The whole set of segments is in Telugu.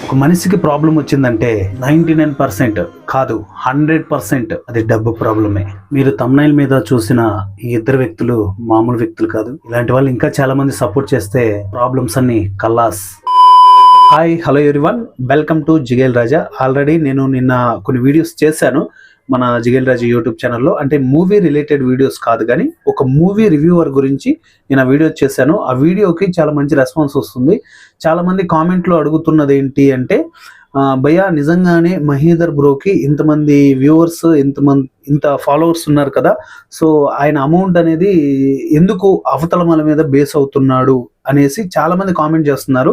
ఒక మనిషికి ప్రాబ్లం వచ్చిందంటే 99% కాదు 100% అది డబ్బు ప్రాబ్లమే. మీరు thumbnail మీద చూసిన ఈ ఇద్దరు వ్యక్తులు మామూలు వ్యక్తులు కాదు. ఇలాంటి వాళ్ళు ఇంకా చాలా మంది సపోర్ట్ చేస్తే ప్రాబ్లమ్స్ అన్ని కల్లాస్. Hi hello everyone, welcome to Jigel Raja. Already నేను నిన్న కొన్ని వీడియోస్ చేశాను మన జిగేల్ రాజా యూట్యూబ్ ఛానల్లో. అంటే మూవీ రిలేటెడ్ వీడియోస్ కాదు కానీ ఒక మూవీ రివ్యూవర్ గురించి నేను ఆ వీడియో చేశాను. ఆ వీడియోకి చాలా మంచి రెస్పాన్స్ వస్తుంది. చాలా మంది కామెంట్లో అడుగుతున్నది ఏంటి అంటే, భయ్యా నిజంగానే మహీధర్ బ్రోకి ఇంతమంది వ్యూవర్స్, ఇంత ఫాలోవర్స్ ఉన్నారు కదా, సో ఆయన అమౌంట్ అనేది ఎందుకు అవతలమల మీద బేస్ అవుతున్నాడు అనేసి చాలా మంది కామెంట్ చేస్తున్నారు.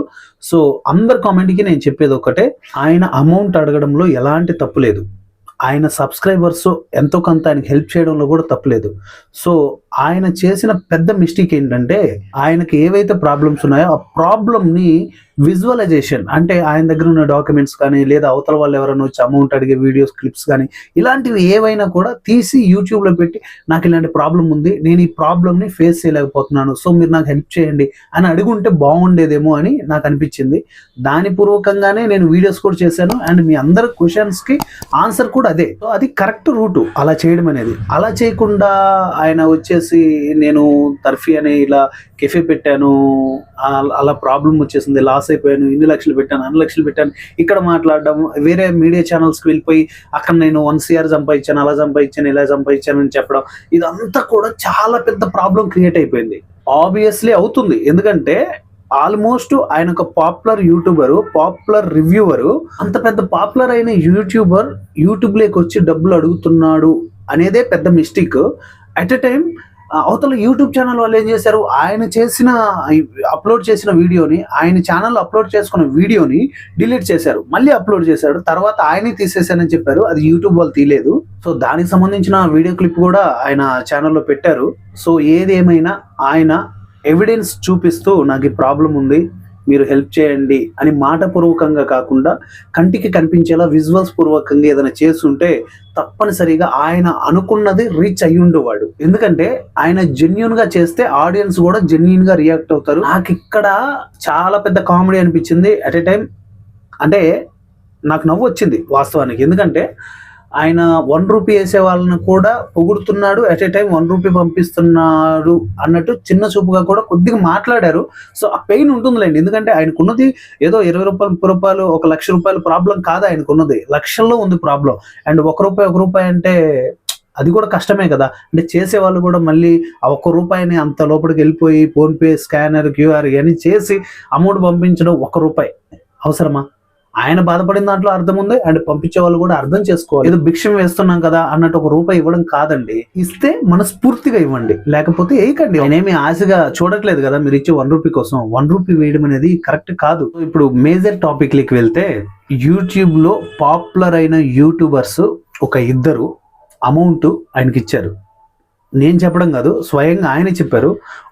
సో అందరి కామెంట్కి నేను చెప్పేది ఒకటే, ఆయన అమౌంట్ అడగడంలో ఎలాంటి తప్పు లేదు. ఆయన సబ్స్క్రైబర్స్ ఎంతో కొంత ఆయనకి హెల్ప్ చేయడంలో కూడా తప్పలేదు. సో ఆయన చేసిన పెద్ద మిస్టేక్ ఏంటంటే, ఆయనకి ఏవైతే ప్రాబ్లమ్స్ ఉన్నాయో ఆ ప్రాబ్లమ్ని విజువలైజేషన్, అంటే ఆయన దగ్గర ఉన్న డాక్యుమెంట్స్ కానీ లేదా అవతల వాళ్ళు ఎవరైనా వచ్చి అమౌంట్ అడిగే వీడియోస్ క్లిప్స్ కానీ ఇలాంటివి ఏవైనా కూడా తీసి యూట్యూబ్లో పెట్టి, నాకు ఇలాంటి ప్రాబ్లం ఉంది, నేను ఈ ప్రాబ్లమ్ని ఫేస్ చేయలేకపోతున్నాను, సో మీరు నాకు హెల్ప్ చేయండి అని అడుగుంటే బాగుండేదేమో అని నాకు అనిపించింది. దాని పూర్వకంగానే నేను వీడియోస్ కూడా చేశాను. అండ్ మీ అందరి క్వశ్చన్స్కి ఆన్సర్ కూడా అదే. సో అది కరెక్ట్ రూటు అలా చేయడం అనేది. అలా చేయకుండా ఆయన వచ్చేసి నేను తర్ఫీ అని ఇలా కెఫే పెట్టాను, అలా ప్రాబ్లం వచ్చేసింది, లాస్ అయిపోయాను, ఇన్ని లక్షలు పెట్టాను, అన్ని లక్షలు పెట్టాను, ఇక్కడ మాట్లాడడం, వేరే మీడియా ఛానల్స్కి వెళ్ళిపోయి అక్కడ నేను 1 CR సంపాదించాను, అలా సంపాదించాను, ఇలా సంపాదించాను అని చెప్పడం, ఇదంతా కూడా చాలా పెద్ద ప్రాబ్లం క్రియేట్ అయిపోయింది. ఆబ్వియస్లీ అవుతుంది, ఎందుకంటే ఆల్మోస్ట్ ఆయన ఒక పాపులర్ యూట్యూబర్, పాపులర్ రివ్యూవర్. అంత పెద్ద పాపులర్ అయిన యూట్యూబర్ యూట్యూబ్లోకి వచ్చి డబ్బులు అడుగుతున్నాడు అనేదే పెద్ద మిస్టేక్. అట్ ఎ టైం అవతల యూట్యూబ్ ఛానల్ వాళ్ళు ఏం చేశారు, ఆయన అప్లోడ్ చేసిన వీడియోని, ఆయన ఛానల్లో అప్లోడ్ చేసుకున్న వీడియోని డిలీట్ చేశారు, మళ్ళీ అప్లోడ్ చేశాడు, తర్వాత ఆయనే తీసేశానని చెప్పారు. అది యూట్యూబ్ వాళ్ళు తీయలేదు. సో దానికి సంబంధించిన వీడియో క్లిప్ కూడా ఆయన ఛానల్లో పెట్టారు. సో ఏదేమైనా ఆయన ఎవిడెన్స్ చూపిస్తూ నాకు ఈ ప్రాబ్లం ఉంది, మీరు హెల్ప్ చేయండి అని మాటపూర్వకంగా కాకుండా కంటికి కనిపించేలా విజువల్స్ పూర్వకంగా ఏదైనా చేస్తుంటే తప్పనిసరిగా ఆయన అనుకున్నది రీచ్ అయ్యుండేవాడు. ఎందుకంటే ఆయన జెన్యున్ గా చేస్తే ఆడియన్స్ కూడా జెన్యున్ గా రియాక్ట్ అవుతారు. నాకు ఇక్కడ చాలా పెద్ద కామెడీ అనిపించింది. అట్ ఏ టైం అంటే నాకు నవ్వు వచ్చింది వాస్తవానికి. ఎందుకంటే ఆయన 1 రూపీ వేసే వాళ్ళని కూడా పొగుడుతున్నాడు, అట్ ఏ టైం 1 రూపీ పంపిస్తున్నాడు అన్నట్టు చిన్న చూపుగా కూడా కొద్దిగా మాట్లాడారు. సో ఆ పెయిన్ ఉంటుందిలేండి, ఎందుకంటే ఆయనకున్నది ఏదో 20 రూపాయలు, 30 రూపాయలు, 1 లక్ష రూపాయల ప్రాబ్లం కాదు ఆయనకున్నది, లక్షల్లో ఉంది ప్రాబ్లం. అండ్ 1 రూపాయి అంటే అది కూడా కష్టమే కదా. అంటే చేసేవాళ్ళు కూడా మళ్ళీ ఆ 1 రూపాయిని అంత లోపలికి వెళ్ళిపోయి ఫోన్పే, స్కానర్, QR ఇవన్నీ చేసి అమౌంట్ పంపించడం 1 రూపాయి అవసరమా? ఆయన బాధపడిన దాంట్లో అర్థం ఉంది, అండ్ పంపించే వాళ్ళు కూడా అర్థం చేసుకోవాలి. ఏదో భిక్షం వేస్తున్నాం కదా అన్నట్టు 1 రూపాయి ఇవ్వడం కాదండి. ఇస్తే మనస్ఫూర్తిగా ఇవ్వండి, లేకపోతే వేయకండి. నేనేమి ఆశగా చూడట్లేదు కదా మీరు ఇచ్చే 1 రూపీ కోసం. 1 రూపీ వేయడం అనేది కరెక్ట్ కాదు. ఇప్పుడు మేజర్ టాపిక్ కి వెళ్తే, యూట్యూబ్ లో పాపులర్ అయిన యూట్యూబర్స్ ఒక 2 అమౌంట్ ఆయనకి ఇచ్చారు. నేను చెప్పడం కాదు, స్వయంగా ఆయన చెప్పారు.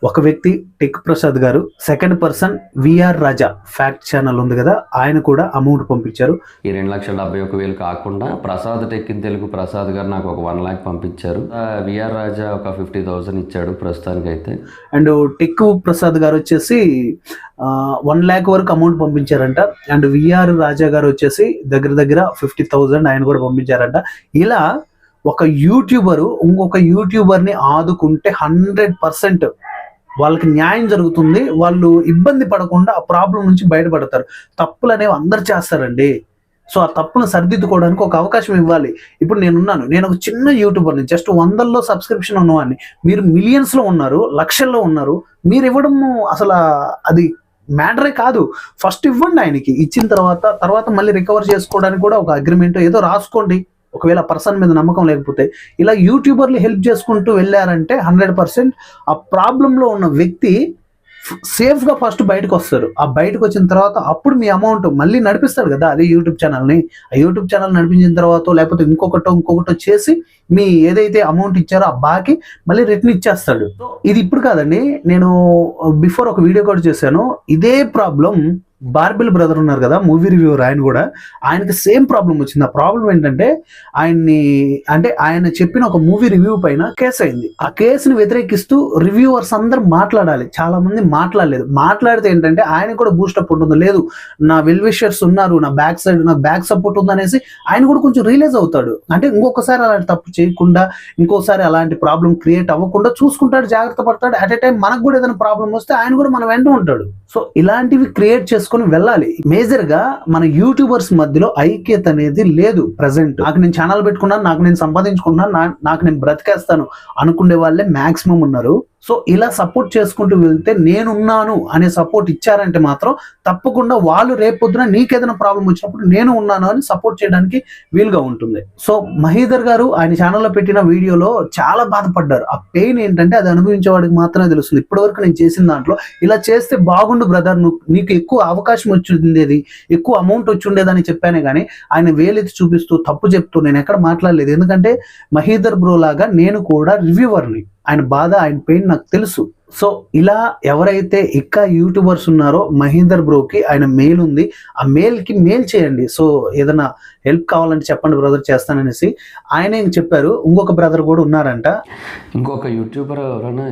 ఒక వ్యక్తి టెక్ ప్రసాద్ గారు, సెకండ్ పర్సన్ VR రాజా ఫ్యాక్ట్ ఛానల్ ఉంది కదా, ఆయన కూడా అమౌంట్ పంపించారు. ఈ 2,71,000 కాకుండా ప్రసాద్ టెక్ ఇన్ తెలుగు ప్రసాద్ గారు నాకు ఒక 1 lakh పంపించారు. VR రాజా ఒక 50,000 ఇచ్చాడు ప్రస్తుతానికి అయితే. అండ్ టెక్ ప్రసాద్ గారు వచ్చేసి 1 lakh వరకు అమౌంట్ పంపించారంట. అండ్ VR రాజా గారు వచ్చేసి దగ్గర 50,000 ఆయన కూడా పంపించారంట. ఇలా ఒక యూట్యూబరు ఇంకొక యూట్యూబర్ని ఆదుకుంటే 100% వాళ్ళకి న్యాయం జరుగుతుంది. వాళ్ళు ఇబ్బంది పడకుండా ఆ ప్రాబ్లం నుంచి బయటపడతారు. తప్పులు అనేవి అందరు చేస్తారండి. సో ఆ తప్పును సరిదిద్దుకోవడానికి ఒక అవకాశం ఇవ్వాలి. ఇప్పుడు నేను ఒక చిన్న యూట్యూబర్ని, జస్ట్ 100లో సబ్స్క్రిప్షన్ ఉన్నవాడిని. మీరు మిలియన్స్లో ఉన్నారు, లక్షల్లో ఉన్నారు. మీరు ఇవ్వడము అసలు అది మ్యాటరే కాదు. ఫస్ట్ ఇవ్వండి ఆయనకి, ఇచ్చిన తర్వాత మళ్ళీ రికవర్ చేసుకోవడానికి కూడా ఒక అగ్రిమెంట్ ఏదో రాసుకోండి. ఒకవేళ పర్సన్ మీద నమ్మకం లేకపోతే ఇలా యూట్యూబర్లు హెల్ప్ చేసుకుంటూ వెళ్ళారంటే 100% ఆ ప్రాబ్లంలో ఉన్న వ్యక్తి సేఫ్గా ఫస్ట్ బయటకు వస్తారు. ఆ బయటకు వచ్చిన తర్వాత అప్పుడు మీ అమౌంట్ మళ్ళీ నడిపిస్తాడు కదా అదే యూట్యూబ్ ఛానల్ని. ఆ యూట్యూబ్ ఛానల్ నడిపించిన తర్వాత లేకపోతే ఇంకొకటో చేసి మీ ఏదైతే అమౌంట్ ఇచ్చారో ఆ బాకీ మళ్ళీ రిటర్న్ ఇచ్చేస్తాడు. ఇది ఇప్పుడు కాదండి, నేను బిఫోర్ ఒక వీడియో కూడా చేశాను. ఇదే ప్రాబ్లం బార్బిల్ బ్రదర్ ఉన్నారు కదా, మూవీ రివ్యూవర్, ఆయన కూడా ఆయనకి సేమ్ ప్రాబ్లం వచ్చింది. ఆ ప్రాబ్లం ఏంటంటే ఆయన చెప్పిన ఒక మూవీ రివ్యూ పైన కేసు అయింది. ఆ కేసుని వ్యతిరేకిస్తూ రివ్యూవర్స్ అందరు మాట్లాడాలి, చాలా మంది మాట్లాడలేదు. మాట్లాడితే ఏంటంటే ఆయన కూడా బూస్టప్ ఉంటుంది, లేదు నా వెల్ విషర్స్ ఉన్నారు, నా బ్యాక్ సైడ్ నాకు బ్యాక్ సపోర్ట్ ఉంది అనేసి ఆయన కూడా కొంచెం రియలైజ్ అవుతాడు. అంటే ఇంకొకసారి అలాంటి తప్పు చేయకుండా, ఇంకోసారి అలాంటి ప్రాబ్లం క్రియేట్ అవ్వకుండా చూసుకుంటాడు, జాగ్రత్త పడతాడు. అట్ ఏ టైం మనకు కూడా ఏదైనా ప్రాబ్లం వస్తే ఆయన కూడా మన వెంట ఉంటాడు. సో ఇలాంటివి క్రియేట్ చేసుకుని వెళ్ళాలి. మేజర్ గా మన యూట్యూబర్స్ మధ్యలో ఐక్యత అనేది లేదు ప్రెసెంట్. నాకు నేను ఛానల్ పెట్టుకున్నాను, నాకు నేను సంపాదించుకున్నాను, నాకు నేను బ్రతికేస్తాను అనుకునే వాళ్ళే మాక్సిమం ఉన్నారు. సో ఇలా సపోర్ట్ చేసుకుంటూ వెళ్తే, నేనున్నాను అనే సపోర్ట్ ఇచ్చారంటే మాత్రం తప్పకుండా వాళ్ళు రేపొద్దున నీకేదైనా ప్రాబ్లం వచ్చినప్పుడు నేను ఉన్నాను అని సపోర్ట్ చేయడానికి వీలుగా ఉంటుంది. సో మహీధర్ గారు ఆయన ఛానల్లో పెట్టిన వీడియోలో చాలా బాధపడ్డారు. ఆ పెయిన్ ఏంటంటే అది అనుభవించేవాడికి మాత్రమే తెలుస్తుంది. ఇప్పటివరకు నేను చేసిన దాంట్లో ఇలా చేస్తే బాగుండు బ్రదర్, నీకు ఎక్కువ అవకాశం వచ్చిండేది, ఎక్కువ అమౌంట్ వచ్చి ఉండేదని చెప్పానే కానీ ఆయన వేలెత్తి చూపిస్తూ తప్పు చెప్తూ నేను ఎక్కడ మాట్లాడలేదు. ఎందుకంటే మహీధర్ బ్రో లాగా నేను కూడా రివ్యూవర్ని, ఆయన బాధ ఆయన పెయిన్ నాకు తెలుసు. సో ఇలా ఎవరైతే ఇంకా యూట్యూబర్స్ ఉన్నారో మహీధర్ బ్రోకి ఆయన మెయిల్ ఉంది, ఆ మెయిల్కి మెయిల్ చేయండి. సో ఏదైనా హెల్ప్ కావాలంటే చెప్పండి బ్రదర్, చేస్తాననేసి ఆయన చెప్పారు. ఇంకొక బ్రదర్ కూడా ఉన్నారంట, ఇంకొక యూట్యూబర్ ఎవరైనా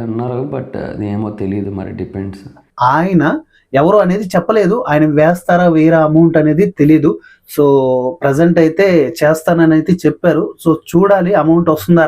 ఉన్నారు, బట్ అది ఏమో తెలియదు, మరి డిపెండ్స్. ఆయన ఎవరు అనేది చెప్పలేదు, ఆయన వేస్తారా వేరే అమౌంట్ అనేది తెలీదు. సో ప్రజెంట్ అయితే చేస్తానని అయితే చెప్పారు. సో చూడాలి అమౌంట్ వస్తుందా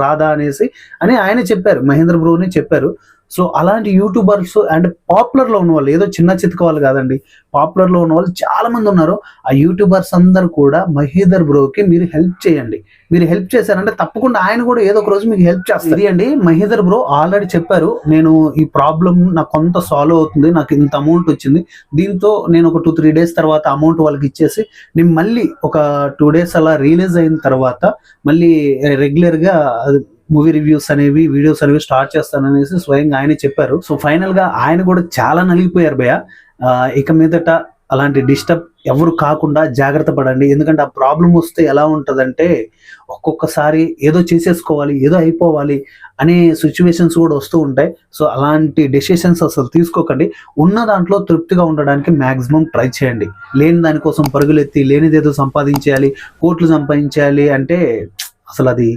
రాదా అనేసి అని ఆయన చెప్పారు, మహేంద్ర బ్రోని చెప్పారు. సో అలాంటి యూట్యూబర్స్ అండ్ పాపులర్లో ఉన్న వాళ్ళు, ఏదో చిన్న చితక వాళ్ళు కాదండి, పాపులర్లో ఉన్న వాళ్ళు చాలా మంది ఉన్నారు. ఆ యూట్యూబర్స్ అందరు కూడా మహీధర్ బ్రోకి మీరు హెల్ప్ చేయండి. మీరు హెల్ప్ చేశారంటే తప్పకుండా ఆయన కూడా ఏదో ఒక రోజు మీకు హెల్ప్ చేస్తారు. ఇది అండి, మహీధర్ బ్రో ఆల్రెడీ చెప్పారు, నేను ఈ ప్రాబ్లం నాకు కొంత సాల్వ్ అవుతుంది, నాకు ఇంత అమౌంట్ వచ్చింది, దీంతో నేను ఒక 2-3 days తర్వాత అమౌంట్ వాళ్ళకి ఇచ్చేసి నేను మళ్ళీ ఒక 2 days అలా రిలీజ్ అయిన తర్వాత మళ్ళీ రెగ్యులర్గా మూవీ రివ్యూస్ అనేవి, వీడియోస్ అనేవి స్టార్ట్ చేస్తాననేసి స్వయంగా ఆయనే చెప్పారు. సో ఫైనల్ గా ఆయన కూడా చాలా నలిగిపోయారు భయ్య. ఇక మీదట అలాంటి డిస్టర్బ్ ఎవరు కాకుండా జాగ్రత్త పడండి. ఎందుకంటే ఆ ప్రాబ్లం వస్తే ఎలా ఉంటుందంటే, ఒక్కొక్కసారి ఏదో చేసేసుకోవాలి, ఏదో అయిపోవాలి అనే సిచ్యువేషన్స్ కూడా వస్తూ ఉంటాయి. సో అలాంటి డెసిషన్స్ అసలు తీసుకోకండి. ఉన్న దాంట్లో తృప్తిగా ఉండడానికి మ్యాక్సిమం ట్రై చేయండి. లేని దానికోసం పరుగులెత్తి లేనిదేదో సంపాదించేయాలి, కోట్లు సంపాదించేయాలి అంటే అసలు అది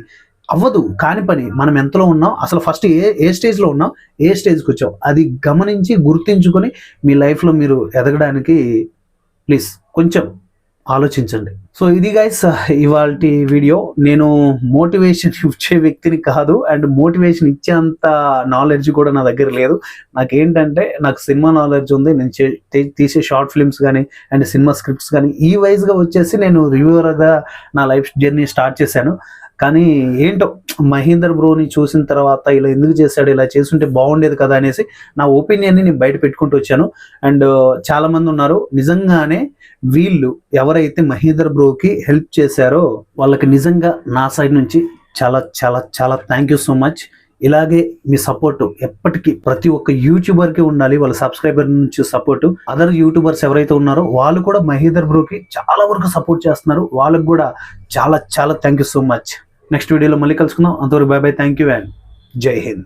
అవ్వదు, కాని పని. మనం ఎంతలో ఉన్నాం, అసలు ఫస్ట్ ఏ స్టేజ్లో ఉన్నాం, ఏ స్టేజ్కి వచ్చాం, అది గమనించి గుర్తించుకొని మీ లైఫ్లో మీరు ఎదగడానికి ప్లీజ్ కొంచెం ఆలోచించండి. సో ఇది గైస్ ఇవాల్టి వీడియో. నేను మోటివేషన్ ఇచ్చే వ్యక్తిని కాదు, అండ్ మోటివేషన్ ఇచ్చేంత నాలెడ్జ్ కూడా నా దగ్గర లేదు. నాకేంటంటే నాకు సినిమా నాలెడ్జ్ ఉంది, నేను తీసే షార్ట్ ఫిల్మ్స్ కానీ అండ్ సినిమా స్క్రిప్ట్స్ కానీ ఈ వైజ్గా వచ్చేసి నేను రివ్యూవర్గా నా లైఫ్ జర్నీ స్టార్ట్ చేశాను. కానీ ఏంటో మహీధర్ బ్రోని చూసిన తర్వాత ఇలా ఎందుకు చేశాడు, ఇలా చేస్తుంటే బాగుండేది కదా అనేసి నా ఒపీనియన్ని నేను బయట పెట్టుకుంటూ వచ్చాను. అండ్ చాలా మంది ఉన్నారు నిజంగానే వీళ్ళు ఎవరైతే మహీధర్ బ్రోకి హెల్ప్ చేశారో వాళ్ళకి నిజంగా నా సైడ్ నుంచి చాలా చాలా చాలా థ్యాంక్ యూ సో మచ్. ఇలాగే మీ సపోర్ట్ ఎప్పటికీ ప్రతి ఒక్క యూట్యూబర్కి ఉండాలి, వాళ్ళ సబ్స్క్రైబర్ నుంచి సపోర్ట్. అదర్ యూట్యూబర్స్ ఎవరైతే ఉన్నారో వాళ్ళు కూడా మహీధర్ బ్రోకి చాలా వరకు సపోర్ట్ చేస్తున్నారు, వాళ్ళకి కూడా చాలా చాలా thank you so much. Next వీడియోలో మళ్ళీ కలుసుకుందాం. అంతవరకు bye bye, thank you and Jai Hind.